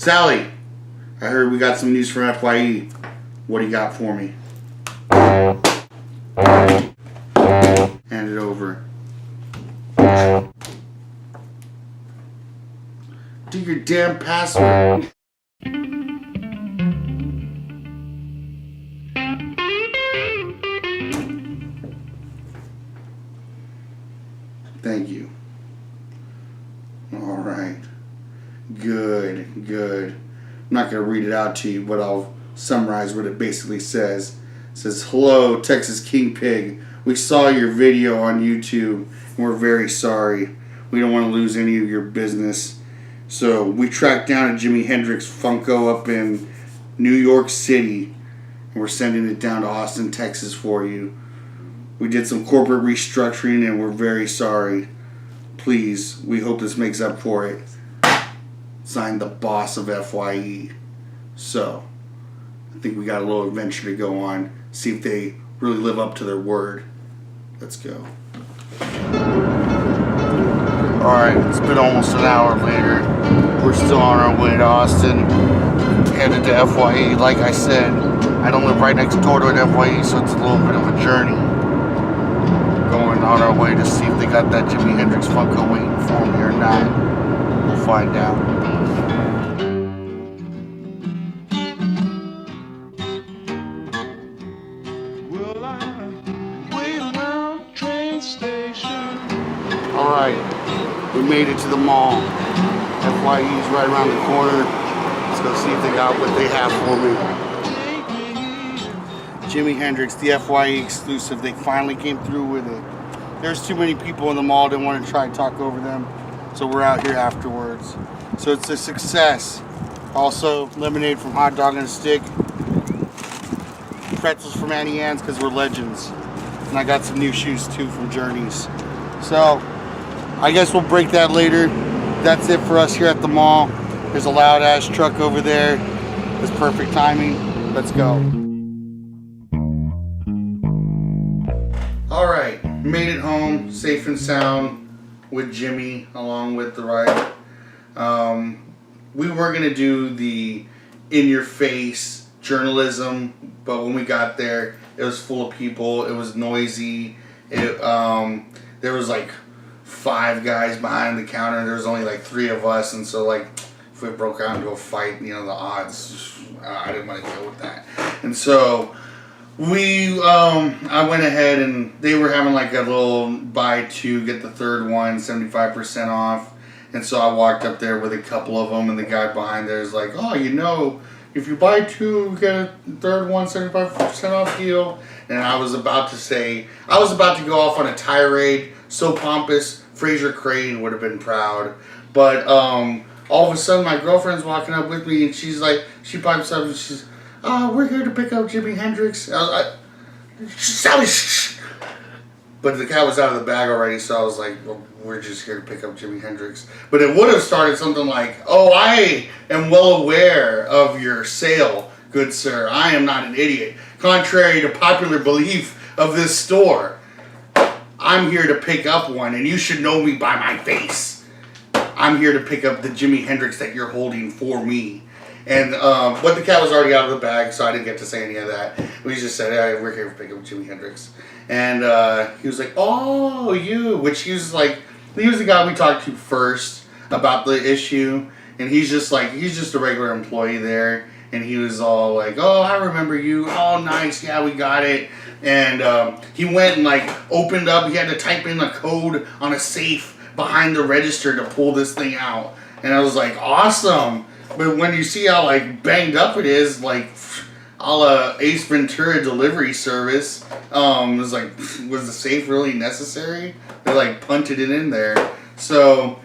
Sally, I heard we got some news from FYE. What do you got for me? Hand it over. Do your damn password. Thank you. All right. Good, good. I'm not going to read it out to you, but I'll summarize what it basically says. It says, "Hello, Texas King Pig. We saw your video on YouTube, and we're very sorry. We don't want to lose any of your business. So we tracked down a Jimi Hendrix Funko up in New York City, and we're sending it down to Austin, Texas for you. We did some corporate restructuring, and we're very sorry. Please, we hope this makes up for it. Signed, the boss of FYE." So, I think we got a little adventure to go on. See if they really live up to their word. Let's go. Alright, it's been almost an hour later. We're still on our way to Austin. Headed to FYE. Like I said, I don't live right next door to an FYE, so it's a little bit of a journey. Going on our way to see if they got that Jimi Hendrix Funko waiting for me or not. We'll find out. Alright, we made it to the mall. FYE's right around the corner. Let's go see if they got what they have for me. Jimi Hendrix, the FYE exclusive. They finally came through with it. There's too many people in the mall. Didn't want to try and talk over them. So we're out here afterwards. So it's a success. Also, lemonade from Hot Dog and a Stick. Pretzels from Annie Ann's because we're legends. And I got some new shoes too from Journeys. So, I guess we'll break that later. That's it for us here at the mall. There's a loud ass truck over there. It's perfect timing. Let's go. Alright, made it home safe and sound with Jimmy along with the ride. We were going to do the in-your-face journalism, but when we got there, it was full of people. It was noisy. There was like 5 guys behind the counter. There was only like 3 of us, and so like if we broke out into a fight, you know, the odds, I didn't want to deal with that. And so I went ahead, and they were having like a little buy 2 get the third one 75% off. And so I walked up there with a couple of them, and the guy behind there is like, "Oh, you know, if you buy 2, get a third one 75% off deal." And I was about to go off on a tirade, so pompous, Fraser Crane would have been proud. But all of a sudden, my girlfriend's walking up with me, and she's like, she pipes up, and she's, "Oh, we're here to pick up Jimi Hendrix." Sally, shh. But the cat was out of the bag already, so I was like, "Well, we're just here to pick up Jimi Hendrix." But it would have started something like, "Oh, I am well aware of your sale, good sir. I am not an idiot. Contrary to popular belief of this store, I'm here to pick up one, and you should know me by my face. I'm here to pick up the Jimi Hendrix that you're holding for me." And but the cat was already out of the bag, so I didn't get to say any of that. We just said, "Hey, we're here to pick up Jimi Hendrix." And he was like, "Oh, you," which he was the guy we talked to first about the issue, and he's just a regular employee there, and he was all like, "Oh, I remember you. Oh, nice. Yeah, we got it." And he went and like opened up. He had to type in a code on a safe behind the register to pull this thing out, and I was like, "Awesome." But when you see how like banged up it is, like a la Ace Ventura delivery service, it was like, was the safe really necessary? They like punted it in there. So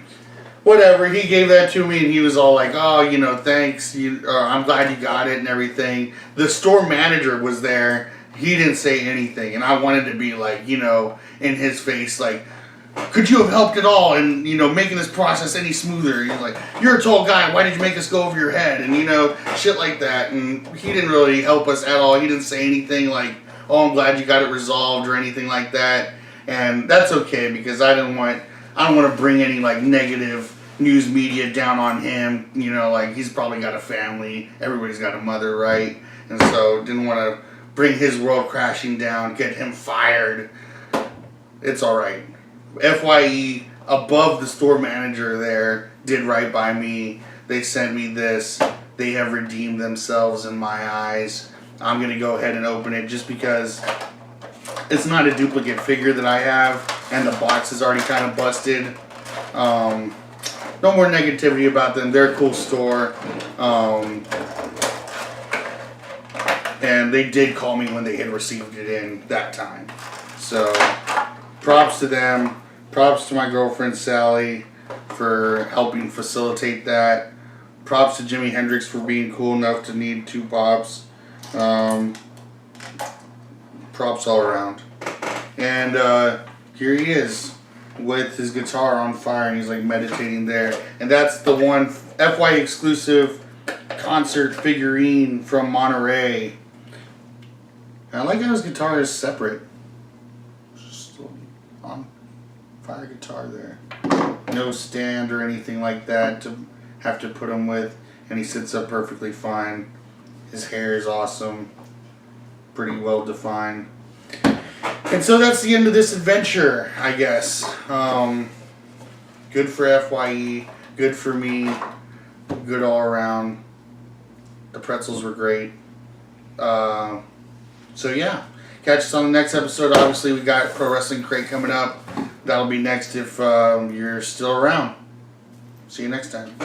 whatever, he gave that to me, and he was all like, "Oh, you know, thanks. I'm glad you got it and everything." The store manager was there. He didn't say anything, and I wanted to be like, you know, in his face, like, "Could you have helped at all in, you know, making this process any smoother?" He's like, "You're a tall guy. Why did you make us go over your head?" And, you know, shit like that. And he didn't really help us at all. He didn't say anything like, "Oh, I'm glad you got it resolved," or anything like that. And that's okay, because I don't want to bring any like negative news media down on him. You know, like he's probably got a family. Everybody's got a mother, right? And so didn't want to bring his world crashing down, get him fired. It's all right. FYE, above the store manager there, did right by me. They sent me this. They have redeemed themselves in my eyes. I'm going to go ahead and open it just because it's not a duplicate figure that I have, and the box is already kind of busted. No more negativity about them. They're a cool store. And they did call me when they had received it in that time. So, props to them. Props to my girlfriend Sally for helping facilitate that. Props to Jimi Hendrix for being cool enough to need 2 pops. Props all around. And here he is with his guitar on fire, and he's like meditating there. And that's the one FYE exclusive concert figurine from Monterey. And I like how his guitar is separate. Just on fire guitar there. No stand or anything like that to have to put him with. And he sits up perfectly fine. His hair is awesome. Pretty well defined. And so that's the end of this adventure, I guess. Good for FYE. Good for me. Good all around. The pretzels were great. So yeah, catch us on the next episode. Obviously, we got Pro Wrestling Crate coming up. That'll be next if you're still around. See you next time.